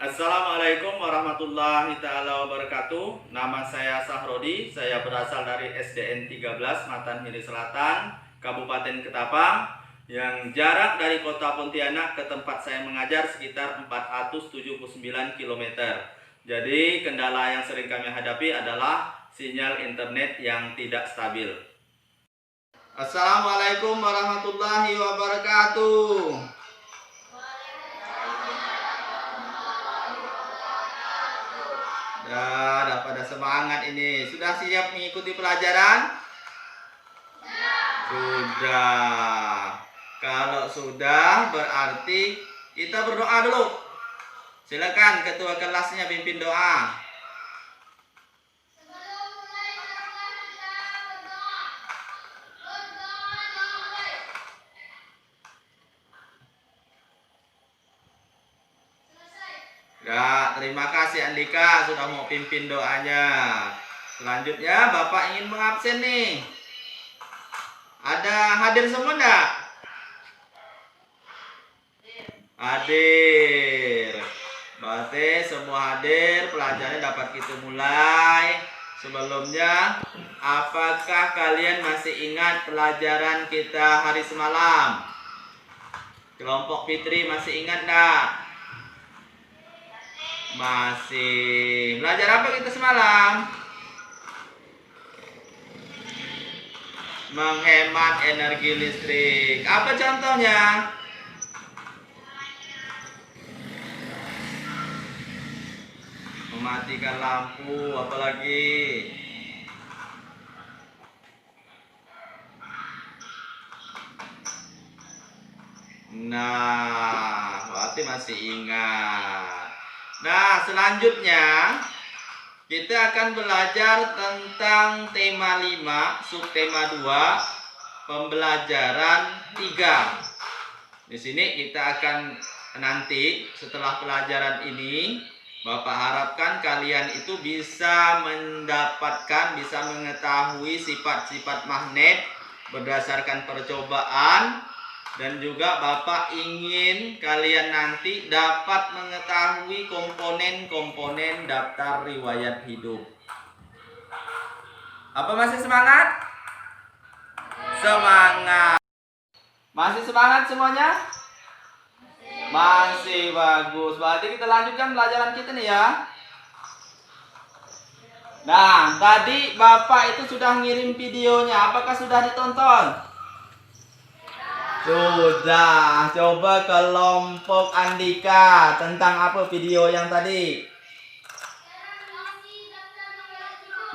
Assalamualaikum warahmatullahi taala wabarakatuh. Nama saya Sahrodi, saya berasal dari SDN 13 Matan Hiri Selatan, Kabupaten Ketapang, yang jarak dari kota Pontianak ke tempat saya mengajar sekitar 479 km. Jadi kendala yang sering kami hadapi adalah sinyal internet yang tidak stabil. Assalamualaikum warahmatullahi wabarakatuh. Udah pada semangat ini. Sudah siap mengikuti pelajaran? Sudah. Kalau sudah berarti kita berdoa dulu. Silakan ketua kelasnya pimpin doa. Ya, terima kasih Andika sudah mau pimpin doanya. Selanjutnya Bapak ingin mengabsen nih. Ada hadir semua enggak? Hadir. Berarti semua hadir, pelajarannya dapat kita mulai. Sebelumnya, apakah kalian masih ingat pelajaran kita hari semalam? Kelompok Fitri masih ingat enggak? Masih. Belajar apa kita semalam? Menghemat energi listrik. Apa contohnya? Mematikan lampu, apalagi? Nah, berarti masih ingat. Nah, selanjutnya kita akan belajar tentang tema 5, subtema 2, pembelajaran 3. Di sini kita akan nanti setelah pelajaran ini, Bapak harapkan kalian itu bisa mendapatkan, bisa mengetahui sifat-sifat magnet berdasarkan percobaan. Dan juga Bapak ingin kalian nanti dapat mengetahui komponen-komponen daftar riwayat hidup. Apa masih semangat? Semangat. Masih semangat semuanya? Masih bagus. Berarti kita lanjutkan pelajaran kita nih ya. Nah, tadi Bapak itu sudah ngirim videonya. Apakah sudah ditonton? Sudah. Coba kelompok Andika, tentang apa video yang tadi?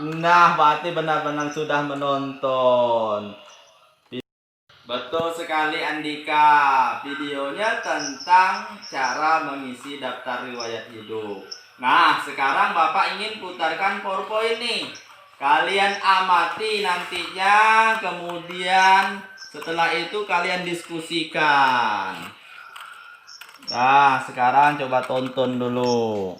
Nah, berarti benar-benar sudah menonton. Betul sekali Andika. Videonya tentang cara mengisi daftar riwayat hidup. Nah, sekarang Bapak ingin putarkan PowerPoint nih. Kalian amati nantinya, kemudian setelah itu kalian diskusikan. Nah, sekarang coba tonton dulu.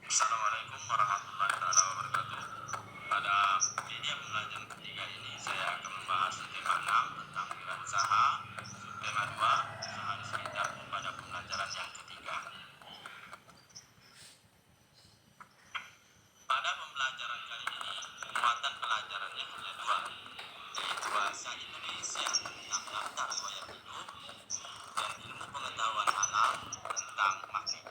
Assalamualaikum warahmatullahi wabarakatuh. Pada video pembelajaran ketiga ini saya akan membahas tema 6 tentang wirausaha, tema 2 usaha di sekitarmu pada pembelajaran yang ketiga. Pada pembelajaran kali ini, muatan pelajarannya hanya 2, yaitu bahasa Indonesia tentang daftar riwayat hidup dan ilmu pengetahuan alam tentang magnet.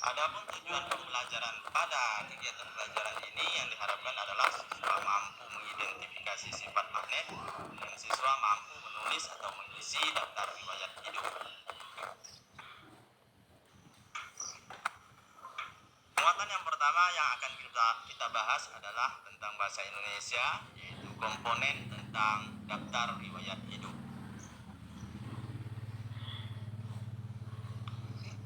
Adapun tujuan pembelajaran pada kegiatan pelajaran ini yang diharapkan adalah siswa mampu mengidentifikasi sifat magnet dan siswa mampu menulis atau mengisi daftar riwayat hidup. Muatan yang pertama yang akan kita bahas adalah tentang bahasa Indonesia, yaitu komponen tentang daftar riwayat hidup.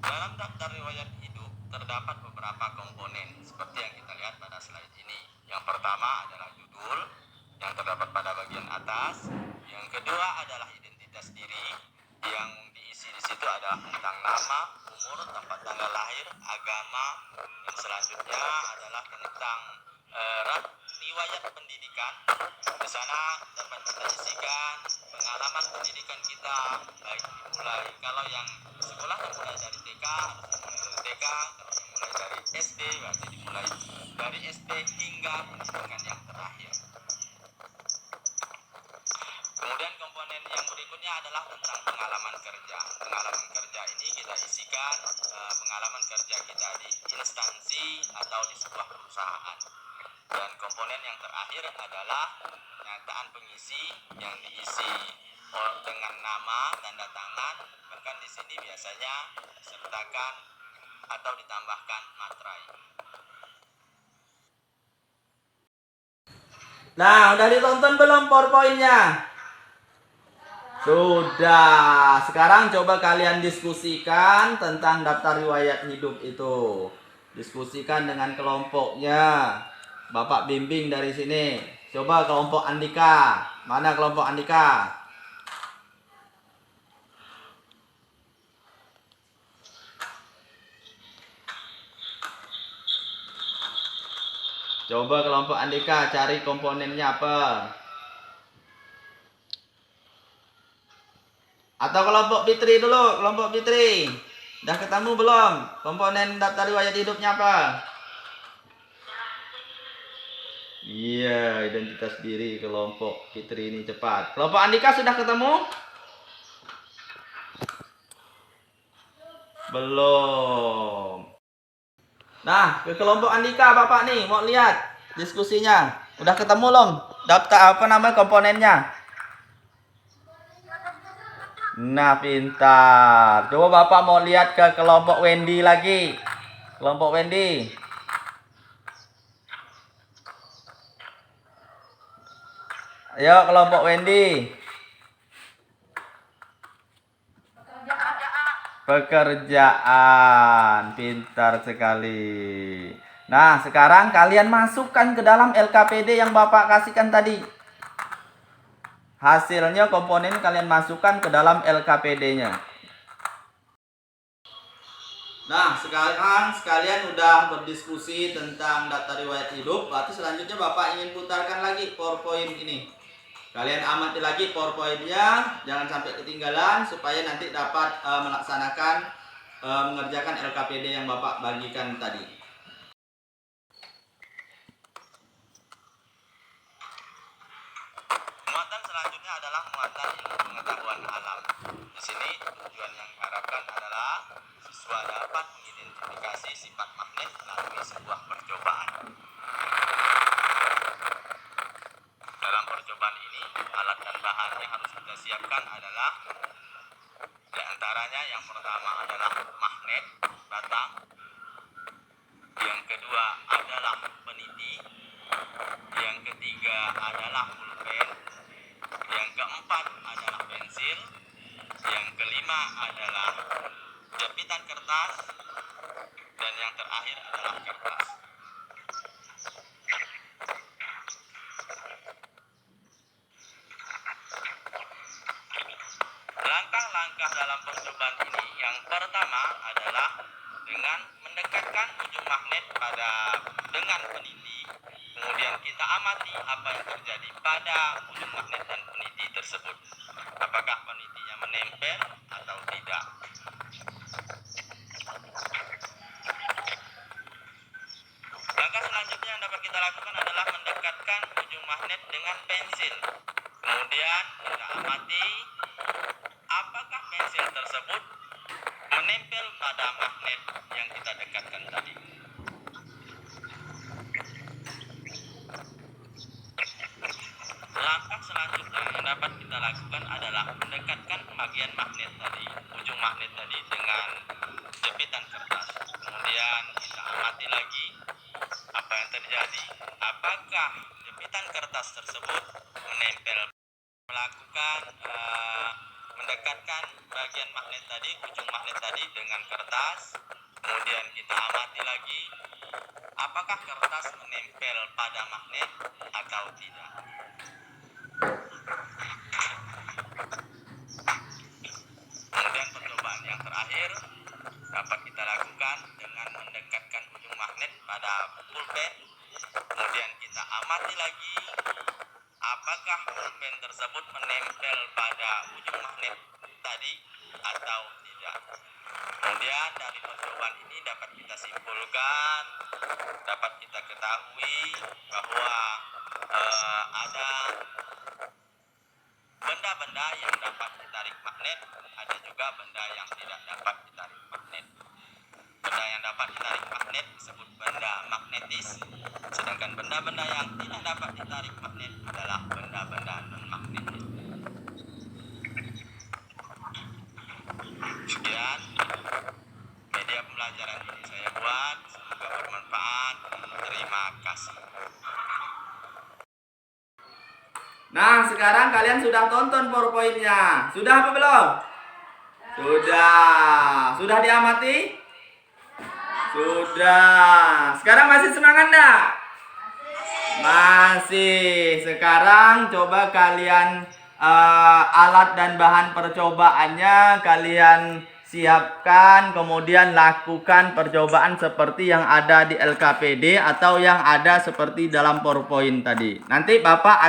Dalam daftar riwayat hidup terdapat beberapa komponen seperti yang kita lihat pada slide ini. Yang pertama adalah judul yang terdapat pada bagian atas. Yang kedua adalah identitas diri yang diisi di situ adalah tentang nama, umur, tempat tanggal lahir, agama. Dan selanjutnya adalah tentang riwayat pendidikan. Di sana dapat kita isikan pengalaman pendidikan kita, baik dimulai kalau yang sekolah dimulai dari TK harus dimulai dari TK, kalau yang mulai dari SD berarti dimulai dari SD hingga pendidikan yang terakhir. Kemudian komponen yang berikutnya adalah tentang pengalaman kerja. Pengalaman kerja ini kita isikan pengalaman kerja kita di instansi atau di sebuah perusahaan. Dan komponen yang terakhir adalah pernyataan pengisi yang diisi dengan nama, tanda tangan, bahkan di sini biasanya disertakan atau ditambahkan materai. Nah, udah ditonton belum PowerPoint-nya? Sudah. Sekarang coba kalian diskusikan tentang daftar riwayat hidup itu. Diskusikan dengan kelompoknya. Bapak bimbing dari sini. Coba kelompok Andika. Mana kelompok Andika? Coba kelompok Andika cari komponennya apa? Atau kelompok Fitri dulu, kelompok Fitri. Udah ketemu belum? Komponen daftar riwayat hidupnya apa? Iya, identitas diri kelompok Fitri ini cepat. Kelompok Andika sudah ketemu? Belum. Nah, ke kelompok Andika Bapak nih mau lihat diskusinya. Udah ketemu belum? Daftar apa nama komponennya? Nah, pintar. Coba Bapak mau lihat ke kelompok Wendy lagi. Kelompok Wendy. Ayo kelompok Wendy. Pekerjaan. Pintar sekali. Nah, sekarang kalian masukkan ke dalam LKPD yang Bapak kasihkan tadi. Hasilnya komponen kalian masukkan ke dalam LKPD-nya. Nah, sekarang sekalian udah berdiskusi tentang daftar riwayat hidup. Berarti selanjutnya Bapak ingin putarkan lagi PowerPoint ini. Kalian amati lagi PowerPoint-nya, jangan sampai ketinggalan supaya nanti dapat melaksanakan mengerjakan LKPD yang Bapak bagikan tadi. Muatan selanjutnya adalah muatan ilmu pengetahuan alam. Di sini tujuan yang diharapkan adalah siswa dapat mengidentifikasi sifat magnet melalui sebuah percobaan. Dalam percobaan ini, alat dan bahan yang harus kita siapkan adalah di antaranya yang pertama adalah magnet batang, yang kedua adalah peniti, yang ketiga adalah pulpen, yang keempat adalah pensil, yang kelima adalah jepitan kertas, dan yang terakhir adalah kertas. Langkah-langkah dalam percobaan ini yang pertama adalah dengan mendekatkan ujung magnet dengan peniti. Kemudian kita amati apa yang terjadi pada ujung magnet dan peniti tersebut. Apakah penitinya menempel atau tidak. Langkah selanjutnya yang dapat kita lakukan adalah mendekatkan ujung magnet dengan pensil. Kemudian kita amati apakah pensil tersebut menempel pada magnet yang kita dekatkan tadi. Langkah selanjutnya yang dapat kita lakukan adalah mendekatkan bagian magnet tadi, ujung magnet tadi dengan jepitan kertas. Kemudian kita amati lagi apa yang terjadi. Apakah jepitan kertas tersebut menempel. Melakukan mendekatkan bagian magnet tadi, ujung magnet tadi dengan kertas. Kemudian kita amati lagi apakah kertas menempel pada magnet atau tidak. Kemudian percobaan yang terakhir dapat kita lakukan dengan mendekatkan ujung magnet pada pulpen Kemudian kita amati lagi apakah pulpen tersebut menempel pada ujung magnet tadi atau tidak. Kemudian dari percobaan ini dapat kita simpulkan, dapat kita ketahui bahwa ada benda-benda yang dapat ditarik magnet, ada juga benda yang tidak dapat ditarik magnet. Benda yang dapat ditarik magnet disebut benda magnetis, sedangkan benda-benda yang tidak dapat ditarik magnet adalah benda-benda non-magnetis. Sekian media pembelajaran ini saya buat, semoga bermanfaat. Terima kasih. Nah, sekarang kalian sudah tonton PowerPoint-nya. Sudah apa belum? Sudah. Sudah diamati? Sudah. Sekarang masih semangat enggak? Masih. Sekarang coba kalian alat dan bahan percobaannya kalian siapkan, kemudian lakukan percobaan seperti yang ada di LKPD atau yang ada seperti dalam PowerPoint tadi. Nanti Bapak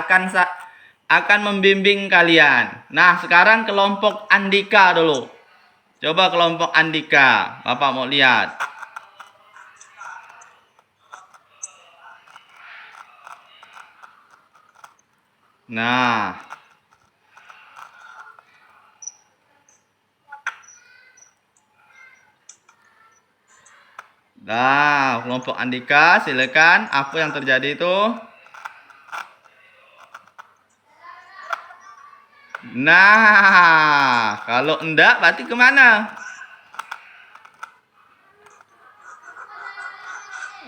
akan membimbing kalian. Nah, sekarang kelompok Andika dulu. Coba kelompok Andika, Bapak mau lihat. Nah, kelompok Andika, silakan. Apa yang terjadi itu? Nah, kalau enggak berarti kemana?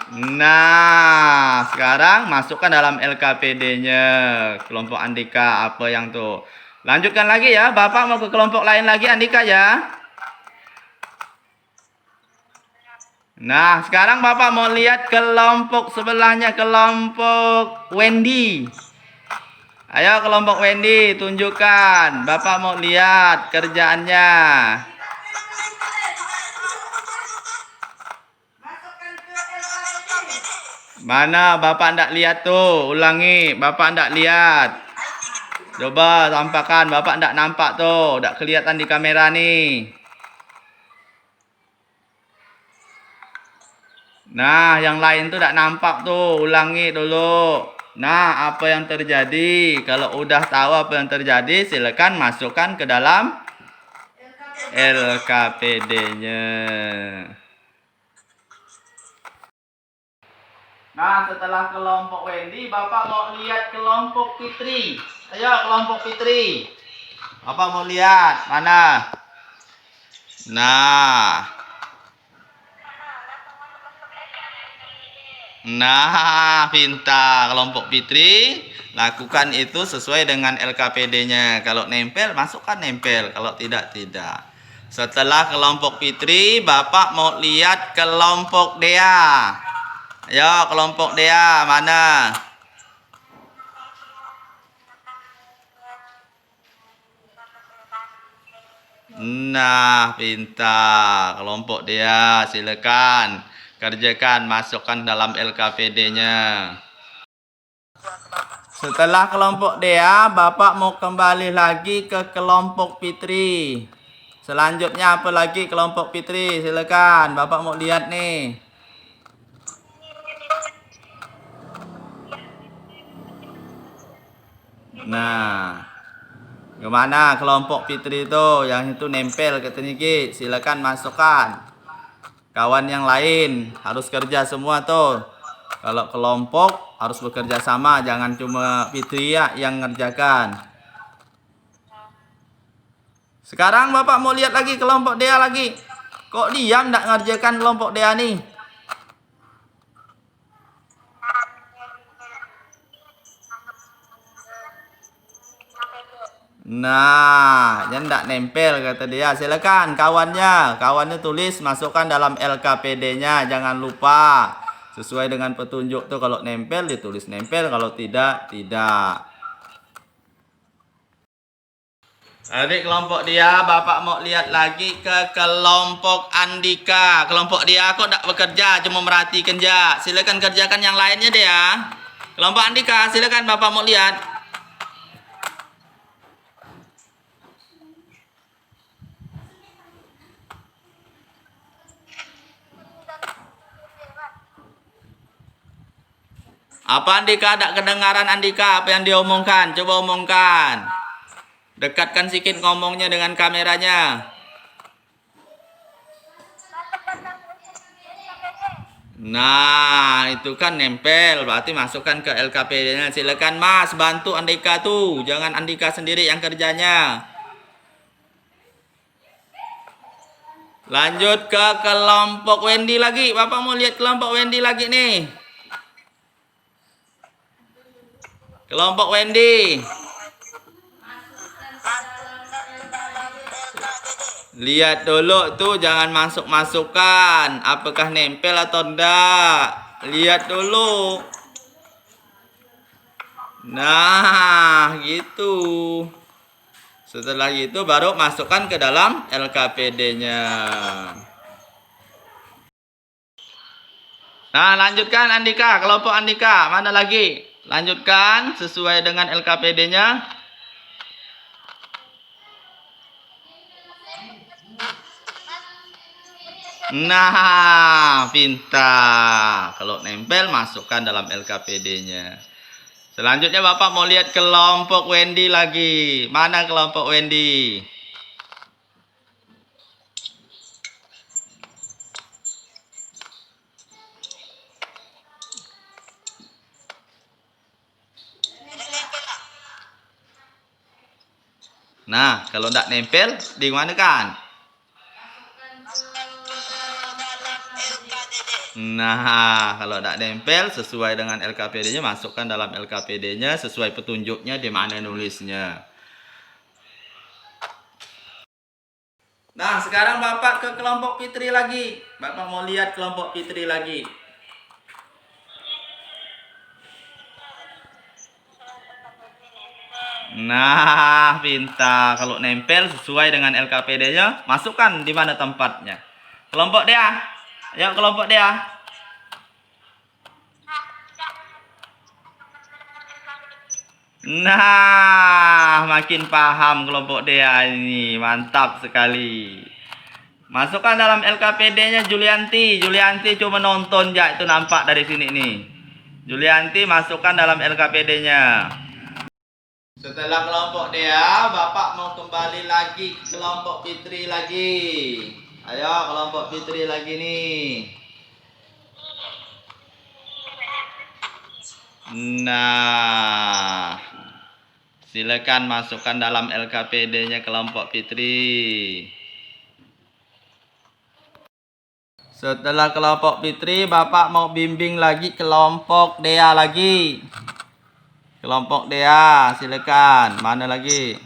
Nah, sekarang masukkan dalam LKPD-nya kelompok Andika apa yang tuh. Lanjutkan lagi ya, Bapak mau ke kelompok lain lagi Andika ya. Nah, sekarang Bapak mau lihat kelompok sebelahnya, kelompok Wendy. Ayo kelompok Wendy, tunjukkan. Bapak mau lihat kerjaannya. Mana Bapak ndak lihat tuh? Ulangi, Bapak ndak lihat. Coba tampakkan, Bapak ndak nampak tuh, ndak kelihatan di kamera nih. Nah, yang lain tuh ndak nampak tuh, ulangi dulu. Nah, apa yang terjadi? Kalau udah tahu apa yang terjadi, silakan masukkan ke dalam LKPD-nya. Nah, setelah kelompok Wendy, Bapak mau lihat kelompok Fitri. Ayo, kelompok Fitri. Bapak mau lihat, mana? Nah, pintar kelompok Fitri. Lakukan itu sesuai dengan LKPD-nya. Kalau nempel, masukkan nempel. Kalau tidak, tidak. Setelah kelompok Fitri, Bapak mau lihat kelompok Dea. Ayo, kelompok Dea, mana? Nah, pintar. Kelompok Dea, silakan. Kerjakan, masukkan dalam LKPD-nya. Setelah kelompok Dea, Bapak mau kembali lagi ke kelompok Fitri. Selanjutnya apa lagi kelompok Fitri? Silakan, Bapak mau lihat nih. Nah, gimana kelompok Fitri itu? Yang itu nempel ke tinggi. Silakan masukkan. Kawan yang lain harus kerja semua tuh. Kalau kelompok harus bekerja sama, jangan cuma Fitri ya yang ngerjakan. Sekarang Bapak mau lihat lagi kelompok Dea lagi. Kok diam nggak ngerjakan kelompok Dea nih? Nah, yang nggak nempel kata dia. Silakan kawannya tulis masukkan dalam LKPD-nya. Jangan lupa sesuai dengan petunjuk tuh, kalau nempel ditulis nempel, kalau tidak tidak. Adik kelompok dia, Bapak mau lihat lagi ke kelompok Andika. Kelompok dia kok tak bekerja, cuma merhatikan aja. Silakan kerjakan yang lainnya deh ya. Kelompok Andika, silakan Bapak mau lihat. Apa Andika? Tak kedengaran Andika apa yang dia omongkan? Coba omongkan. Dekatkan sedikit ngomongnya dengan kameranya. Nah, itu kan nempel, berarti masukkan ke LKPD-nya. Silakan Mas, bantu Andika tuh. Jangan Andika sendiri yang kerjanya. Lanjut ke kelompok Wendy lagi. Bapak mau lihat kelompok Wendy lagi nih. Kelompok Wendy. Lihat dulu tuh, jangan masuk-masukkan. Apakah nempel atau enggak? Lihat dulu. Nah, gitu. Setelah itu baru masukkan ke dalam LKPD-nya. Nah, lanjutkan Andika, kelompok Andika. Mana lagi? Lanjutkan sesuai dengan LKPD-nya. Nah, pintar. Kalau nempel masukkan dalam LKPD-nya. Selanjutnya Bapak mau lihat kelompok Wendy lagi. Mana kelompok Wendy? Nah, kalau tidak nempel, di mana kan? Nah, kalau tidak nempel sesuai dengan LKPD-nya, masukkan dalam LKPD-nya sesuai petunjuknya di mana nulisnya. Nah, sekarang Bapak ke kelompok Fitri lagi. Bapak mau lihat kelompok Fitri lagi. Nah, pintar. Kalau nempel sesuai dengan LKPD-nya, masukkan di mana tempatnya. Kelompok dia. Ayo kelompok dia. Nah, makin paham kelompok dia ini. Mantap sekali. Masukkan dalam LKPD-nya Julianti. Julianti cuma nonton ya, itu nampak dari sini nih. Julianti masukkan dalam LKPD-nya. Setelah kelompok dia, Bapak mau kembali lagi ke kelompok Fitri lagi. Ayo kelompok Fitri lagi nih. Nah, silakan masukkan dalam LKPD-nya kelompok Fitri. Setelah kelompok Fitri, Bapak mau bimbing lagi kelompok Dea lagi. Kelompok Dea, silakan. Mana lagi?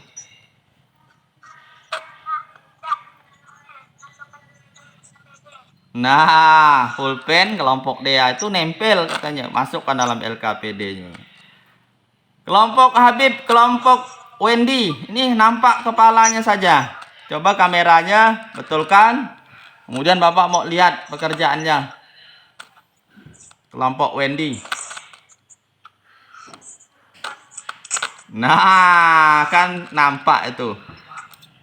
Nah, pulpen kelompok Dea itu nempel katanya. Masukkan dalam LKPD-nya. Kelompok Habib, kelompok Wendy. Ini nampak kepalanya saja. Coba kameranya, betulkan. Kemudian Bapak mau lihat pekerjaannya. Kelompok Wendy. Nah, kan nampak itu.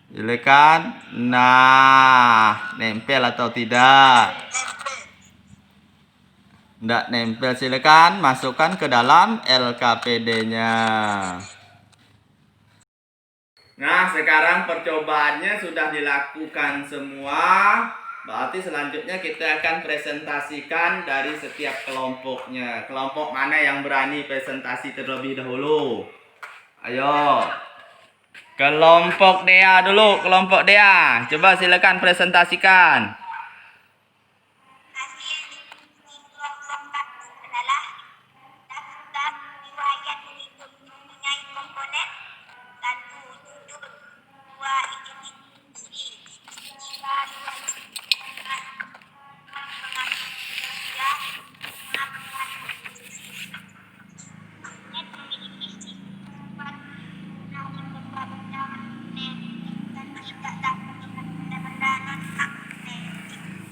Silakan. Nah, nempel atau tidak? Tidak nempel, silakan masukkan ke dalam LKPD-nya. Nah, sekarang percobaannya sudah dilakukan semua. Berarti selanjutnya kita akan presentasikan dari setiap kelompoknya. Kelompok mana yang berani presentasi terlebih dahulu? Ayo. Kelompok Dea dulu, kelompok Dea. Coba silakan presentasikan.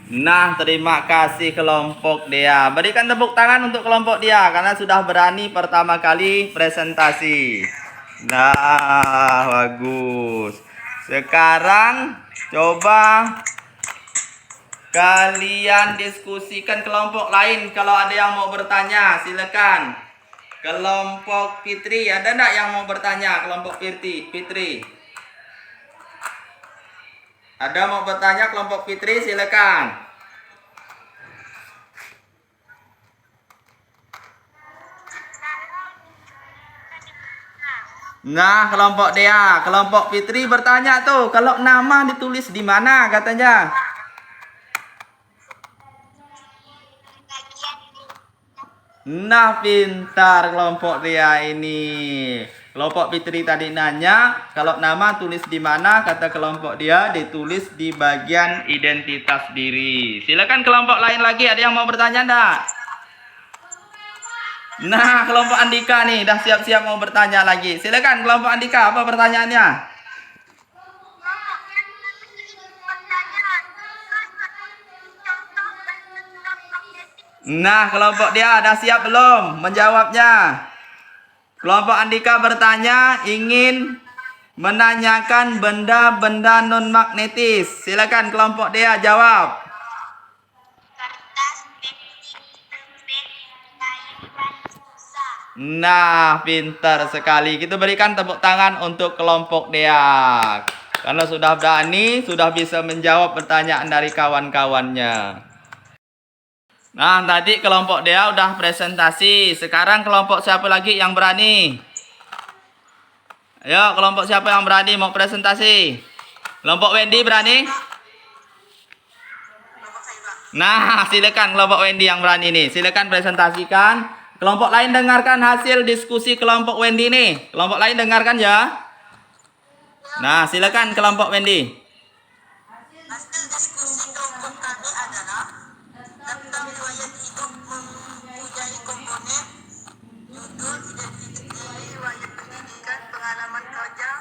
Nah, terima kasih kelompok dia. Berikan tepuk tangan untuk kelompok dia karena sudah berani pertama kali presentasi. Nah, bagus. Sekarang coba kalian diskusikan kelompok lain. Kalau ada yang mau bertanya, silakan. Kelompok Fitri, ada enggak yang mau bertanya? Kelompok Fitri. Ada mau bertanya kelompok Fitri, silakan. Nah, kelompok dia, kelompok Fitri bertanya tuh, kalau nama ditulis di mana katanya? Nah, pintar kelompok dia ini. Kelompok Fitri tadi nanya, kalau nama tulis di mana? Kata kelompok dia ditulis di bagian identitas diri. Silakan kelompok lain lagi, ada yang mau bertanya enggak? Nah, kelompok Andika nih, dah siap-siap mau bertanya lagi. Silakan kelompok Andika, apa pertanyaannya? Nah, kelompok dia dah siap belum menjawabnya? Kelompok Andika bertanya ingin menanyakan benda-benda non-magnetis. Silakan kelompok dia jawab. Nah, pintar sekali. Kita berikan tepuk tangan untuk kelompok dia. Karena sudah berani, sudah bisa menjawab pertanyaan dari kawan-kawannya. Nah, tadi kelompok dia udah presentasi. Sekarang kelompok siapa lagi yang berani? Ayo, kelompok siapa yang berani mau presentasi? Kelompok Wendy berani? Nah, silakan kelompok Wendy yang berani nih. Silakan presentasikan. Kelompok lain dengarkan hasil diskusi kelompok Wendy nih. Kelompok lain dengarkan ya. Nah, silakan kelompok Wendy. Hasil diskusi kelompok kami adalah daftar riwayat hidup mempunyai komponen judul, identitas diri, riwayat pendidikan, pengalaman kerja,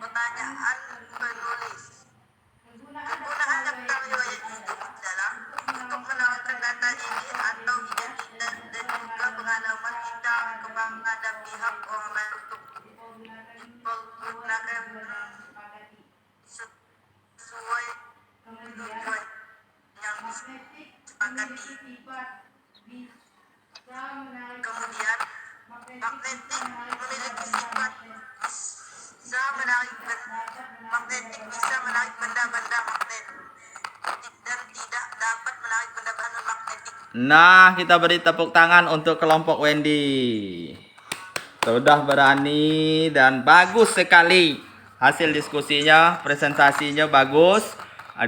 pertanyaan penulis. Kegunaan daftar riwayat hidup adalah untuk menawarkan data diri atau identitas dan juga pengalaman kita kepada pihak orang lain untuk dipergunakan sesuai tujuan yang disepakati. Kemudian, magnetik memiliki sifat magnetik bisa menarik benda-benda magnetik dan tidak dapat menarik benda-benda non-magnetik. Nah, kita beri tepuk tangan untuk kelompok Wendy. Sudah berani dan bagus sekali hasil diskusinya, presentasinya bagus.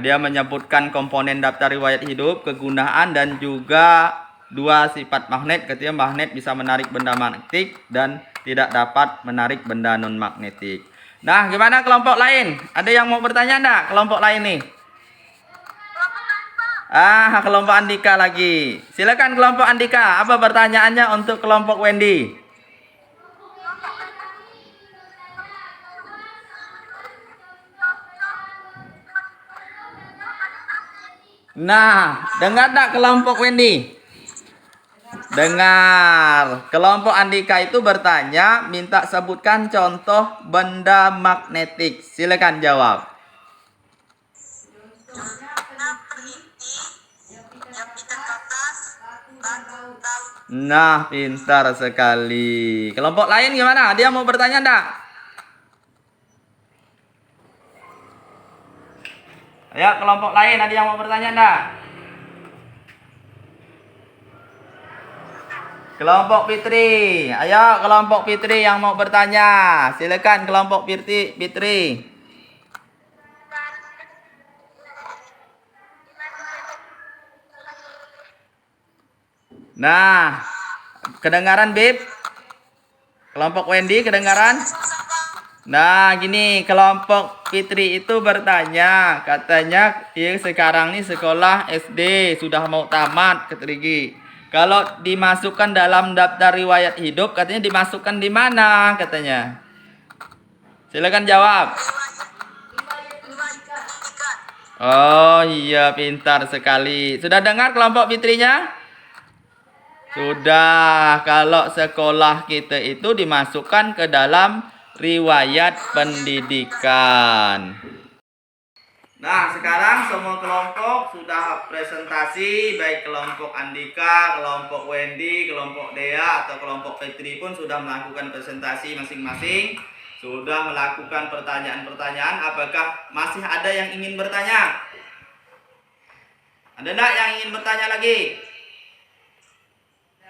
Dia menyebutkan komponen daftar riwayat hidup, kegunaan dan juga dua sifat magnet. Ketika magnet bisa menarik benda magnetik dan tidak dapat menarik benda non magnetik. Nah, gimana kelompok lain? Ada yang mau bertanya enggak? Kelompok lain nih. Kelompok Andika lagi. Silakan kelompok Andika. Apa pertanyaannya untuk kelompok Wendy? Nah, dengar tak kelompok Wendy? Dengar. Kelompok Andika itu bertanya, minta sebutkan contoh benda magnetik. Silakan jawab. Nah, pintar sekali. Kelompok lain gimana? Dia mau bertanya enggak? Ayo, kelompok lain ada yang mau bertanya enggak? Kelompok Fitri. Ayo, kelompok Fitri yang mau bertanya. Silakan kelompok Fitri. Nah, kedengaran Bib? Kelompok Wendy kedengaran? Nah, gini, kelompok Fitri itu bertanya, katanya dia sekarang nih sekolah SD, sudah mau tamat, keterigi. Kalau dimasukkan dalam daftar riwayat hidup, katanya dimasukkan di mana, katanya. Silakan jawab. Oh iya, pintar sekali. Sudah dengar kelompok fitrinya? Sudah. Kalau sekolah kita itu dimasukkan ke dalam riwayat pendidikan. Nah, sekarang semua kelompok sudah presentasi, baik kelompok Andika, kelompok Wendy, kelompok Dea, atau kelompok Fitri pun sudah melakukan presentasi masing-masing. Sudah melakukan pertanyaan-pertanyaan. Apakah masih ada yang ingin bertanya? Ada enggak yang ingin bertanya lagi?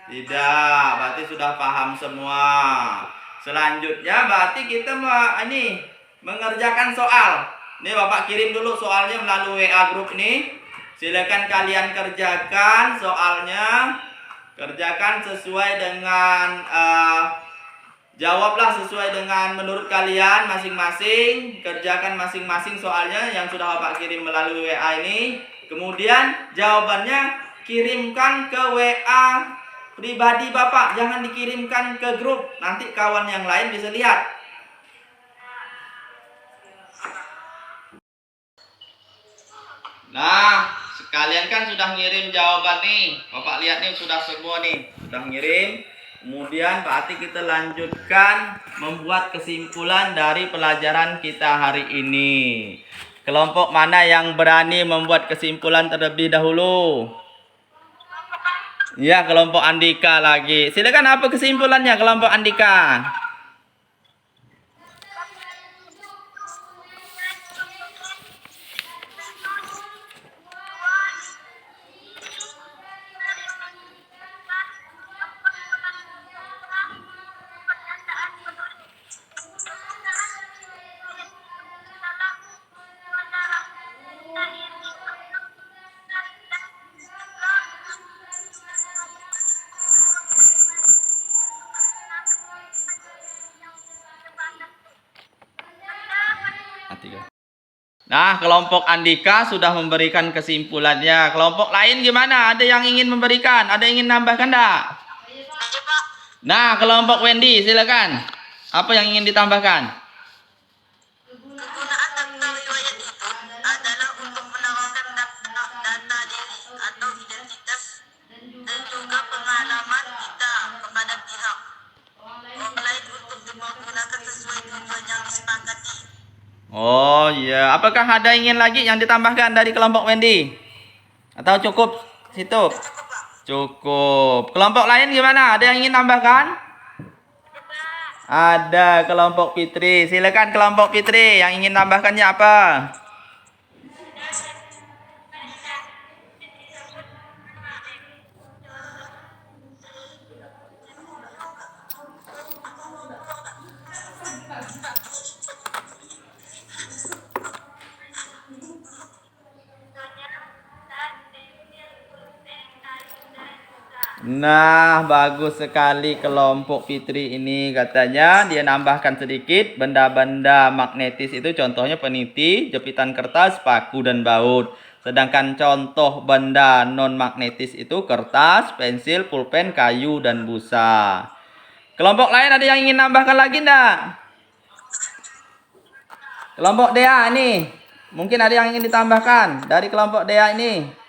Tidak, berarti sudah paham semua. Selanjutnya berarti kita mengerjakan soal. Ini Bapak kirim dulu soalnya melalui WA grup ini. Silakan kalian kerjakan soalnya. Kerjakan sesuai dengan jawablah sesuai dengan menurut kalian masing-masing. Kerjakan masing-masing soalnya yang sudah Bapak kirim melalui WA ini. Kemudian jawabannya kirimkan ke WA pribadi Bapak, jangan dikirimkan ke grup. Nanti kawan yang lain bisa lihat. Nah, sekalian kan sudah ngirim jawaban nih. Bapak lihat nih sudah semua nih, sudah ngirim. Kemudian berarti kita lanjutkan membuat kesimpulan dari pelajaran kita hari ini. Kelompok mana yang berani membuat kesimpulan terlebih dahulu? Ya, kelompok Andika lagi. Silakan, apa kesimpulannya kelompok Andika? Nah, kelompok Andika sudah memberikan kesimpulannya. Kelompok lain gimana? Ada yang ingin memberikan? Ada yang ingin nambahkan enggak? Nah, kelompok Wendy silakan. Apa yang ingin ditambahkan? Kegunaan daftar riwayat hidup adalah untuk menawarkan data diri atau identitas dan juga pengalaman kita kepada pihak lain untuk dipergunakan sesuai tujuan yang disepakati. Oh iya, apakah ada ingin lagi yang ditambahkan dari kelompok Wendy? Atau cukup situ? Cukup. Kelompok lain gimana? Ada yang ingin tambahkan? Ada kelompok Fitri. Silakan kelompok Fitri yang ingin tambahkannya apa? Nah, bagus sekali kelompok Fitri ini. Katanya dia nambahkan sedikit benda-benda magnetis itu contohnya peniti, jepitan kertas, paku, dan baut. Sedangkan contoh benda non-magnetis itu kertas, pensil, pulpen, kayu, dan busa. Kelompok lain ada yang ingin nambahkan lagi enggak? Kelompok Dea ini. Mungkin ada yang ingin ditambahkan dari kelompok Dea ini.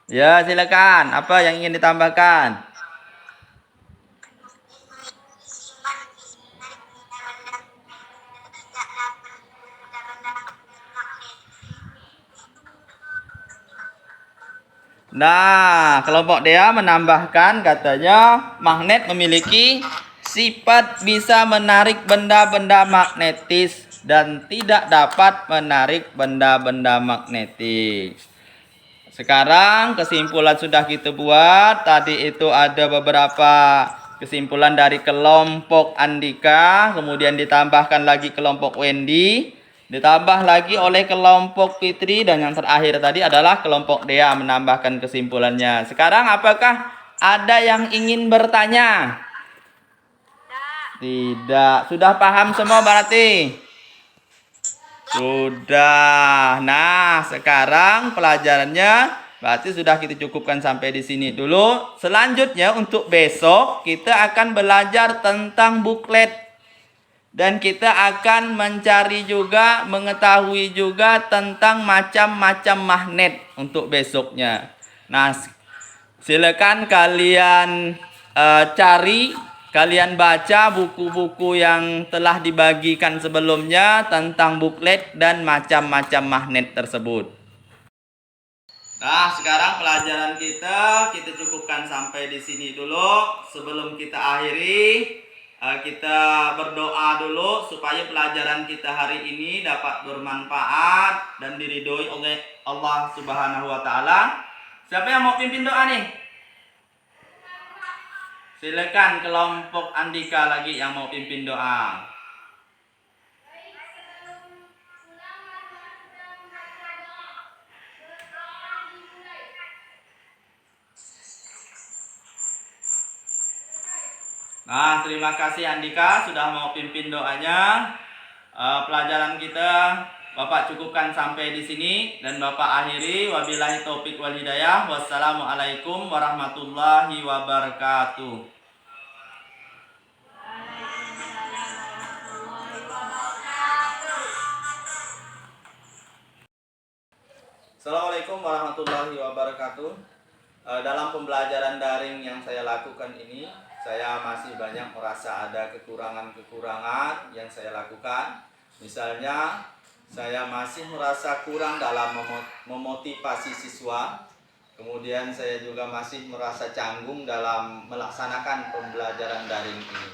Ya, silakan. Apa yang ingin ditambahkan? Nah, kelompok Dea menambahkan katanya magnet memiliki sifat bisa menarik benda-benda magnetis dan tidak dapat menarik benda-benda magnetis. Sekarang kesimpulan sudah kita buat. Tadi itu ada beberapa kesimpulan dari kelompok Andika, kemudian ditambahkan lagi kelompok Wendy, ditambah lagi oleh kelompok Fitri, dan yang terakhir tadi adalah kelompok Dea menambahkan kesimpulannya. Sekarang apakah ada yang ingin bertanya? Tidak. Sudah paham semua berarti? Sudah. Nah, sekarang pelajarannya berarti sudah kita cukupkan sampai di sini dulu. Selanjutnya untuk besok kita akan belajar tentang buklet. dan kita akan mencari juga, mengetahui juga tentang macam-macam magnet untuk besoknya. Nah, silakan kalian cari, kalian baca buku-buku yang telah dibagikan sebelumnya tentang buklet dan macam-macam magnet tersebut. Nah, sekarang pelajaran kita cukupkan sampai di sini dulu. Sebelum kita akhiri, kita berdoa dulu supaya pelajaran kita hari ini dapat bermanfaat dan diridhoi oleh Allah Subhanahu wa taala. Siapa yang mau pimpin doa nih? Silakan kelompok Andika lagi yang mau pimpin doa. Nah, terima kasih Andika sudah mau pimpin doanya. Pelajaran kita Bapak cukupkan sampai di sini dan Bapak akhiri. Wabillahi taufik wal hidayah. Wassalamualaikum warahmatullahi wabarakatuh. Assalamualaikum warahmatullahi wabarakatuh. Dalam pembelajaran daring yang saya lakukan ini, saya masih banyak merasa ada kekurangan-kekurangan yang saya lakukan. Misalnya, saya masih merasa kurang dalam memotivasi siswa. Kemudian saya juga masih merasa canggung dalam melaksanakan pembelajaran daring ini.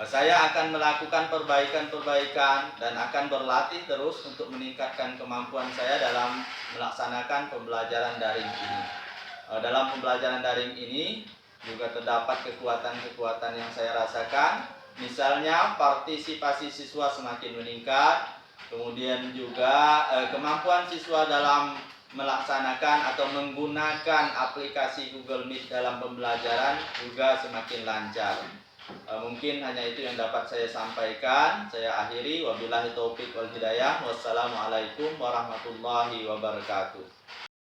Saya akan melakukan perbaikan-perbaikan dan akan berlatih terus untuk meningkatkan kemampuan saya dalam melaksanakan pembelajaran daring ini. Dalam pembelajaran daring ini juga terdapat kekuatan-kekuatan yang saya rasakan. Misalnya partisipasi siswa semakin meningkat, kemudian juga kemampuan siswa dalam melaksanakan atau menggunakan aplikasi Google Meet dalam pembelajaran juga semakin lancar. Mungkin hanya itu yang dapat saya sampaikan. Saya akhiri. Wabillahi taufik wal hidayah. Wassalamualaikum warahmatullahi wabarakatuh.